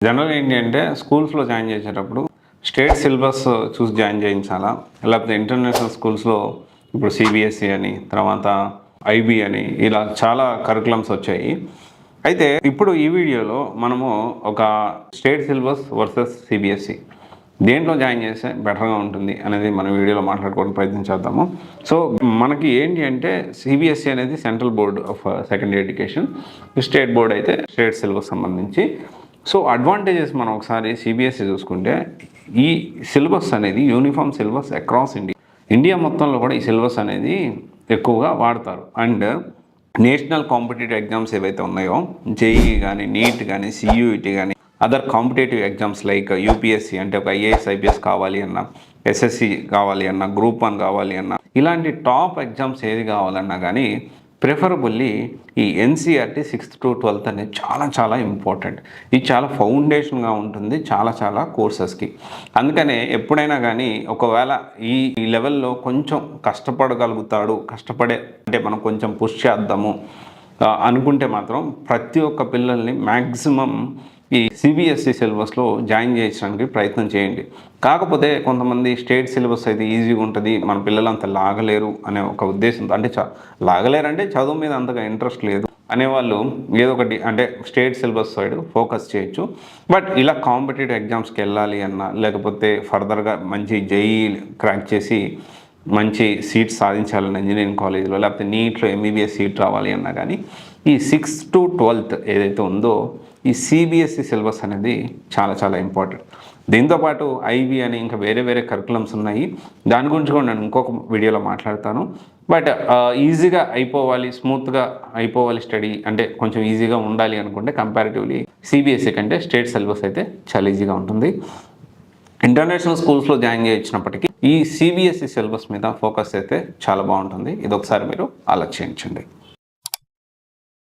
General ఏంటి అంటే స్కూల్స్లో జాయిన్ చేసేటప్పుడు స్టేట్ సిలబస్ చూసి జాయిన్ చేయించాలా, లేకపోతే ఇంటర్నేషనల్ స్కూల్స్లో ఇప్పుడు సిబిఎస్ఈ అని, తర్వాత ఐబీ అని, ఇలా చాలా కరికులమ్స్ వచ్చాయి. అయితే ఇప్పుడు ఈ వీడియోలో మనము ఒక స్టేట్ సిలబస్ వర్సెస్ సిబిఎస్ఈ దేంట్లో జాయిన్ చేస్తే బెటర్గా ఉంటుంది అనేది మన వీడియోలో మాట్లాడుకోవడానికి ప్రయత్నం చేద్దాము. సో మనకి ఏంటి అంటే సిబిఎస్ఈ అనేది central board of secondary education, state board అయితే స్టేట్ సిలబస్ సంబంధించి. సో అడ్వాంటేజెస్ మనం ఒకసారి సిబిఎస్ఈ చూసుకుంటే ఈ సిలబస్ అనేది యూనిఫామ్ సిలబస్ అక్రాస్ ఇండియా మొత్తంలో కూడా ఈ సిలబస్ అనేది ఎక్కువగా వాడతారు. అండ్ నేషనల్ కాంపిటేటివ్ ఎగ్జామ్స్ ఏవైతే ఉన్నాయో జేఈ కానీ, నీట్ కానీ, సియూఈటీ కానీ, other competitive exams like UPSC అంటే ఒక ఐఏఎస్ ఐపీఎస్ కావాలి అన్నా, ఎస్ఎస్సి కావాలి అన్నా, గ్రూప్ 1 కావాలి అన్నా, ఇలాంటి టాప్ ఎగ్జామ్స్ ఏది కావాలన్నా కానీ ప్రిఫరబుల్లీ ఈ ఎన్సీఆర్టీ 6th to 12th అనేది చాలా చాలా ఇంపార్టెంట్. ఇది చాలా ఫౌండేషన్గా ఉంటుంది చాలా కోర్సెస్కి. అందుకనే ఎప్పుడైనా కానీ ఒకవేళ ఈ లెవెల్లో కొంచెం కష్టపడగలుగుతాడు, అంటే మనం కొంచెం పుష్ చేద్దాము అనుకుంటే మాత్రం ప్రతి ఒక్క పిల్లల్ని మ్యాక్సిమం ఈ సిబిఎస్ఈ సిలబస్లో జాయిన్ చేయించడానికి ప్రయత్నం చేయండి. కాకపోతే కొంతమంది స్టేట్ సిలబస్ అయితే ఈజీగా ఉంటుంది, మన పిల్లలు అంత లాగలేరు అనే ఒక ఉద్దేశంతో, అంటే లాగలేరంటే చదువు మీద అంతగా ఇంట్రెస్ట్ లేదు అనేవాళ్ళు ఏదో ఒకటి అంటే స్టేట్ సిలబస్ సైడ్ ఫోకస్ చేయొచ్చు. బట్ ఇలా కాంపిటేటివ్ ఎగ్జామ్స్కి వెళ్ళాలి అన్నా, లేకపోతే ఫర్దర్గా మంచి జేఈ క్రాక్ చేసి మంచి సీట్ సాధించాలని ఇంజనీరింగ్ కాలేజీలో, లేకపోతే నీట్లో ఎంబీబీఎస్ సీట్ రావాలి అన్నా కానీ ఈ 6th to 12th ఏదైతే ఉందో ఈ సిబిఎస్ఈ సిలబస్ అనేది చాలా ఇంపార్టెంట్. దీంతోపాటు ఐబీ అని ఇంకా వేరే కరికులమ్స్ ఉన్నాయి. దాని గురించి కూడా నేను ఇంకొక వీడియోలో మాట్లాడతాను. బట్ ఈజీగా అయిపోవాలి, స్మూత్గా అయిపోవాలి స్టడీ అంటే కొంచెం ఈజీగా ఉండాలి అనుకుంటే కంపారిటివ్లీ సిబిఎస్ఈ కంటే స్టేట్ సిలబస్ అయితే చాలా ఈజీగా ఉంటుంది. ఇంటర్నేషనల్ స్కూల్స్లో జాయిన్ చేయించినప్పటికీ ఈ సిబిఎస్ఈ సిలబస్ మీద ఫోకస్ అయితే చాలా బాగుంటుంది. ఇది ఒకసారి మీరు ఆలోచించండి.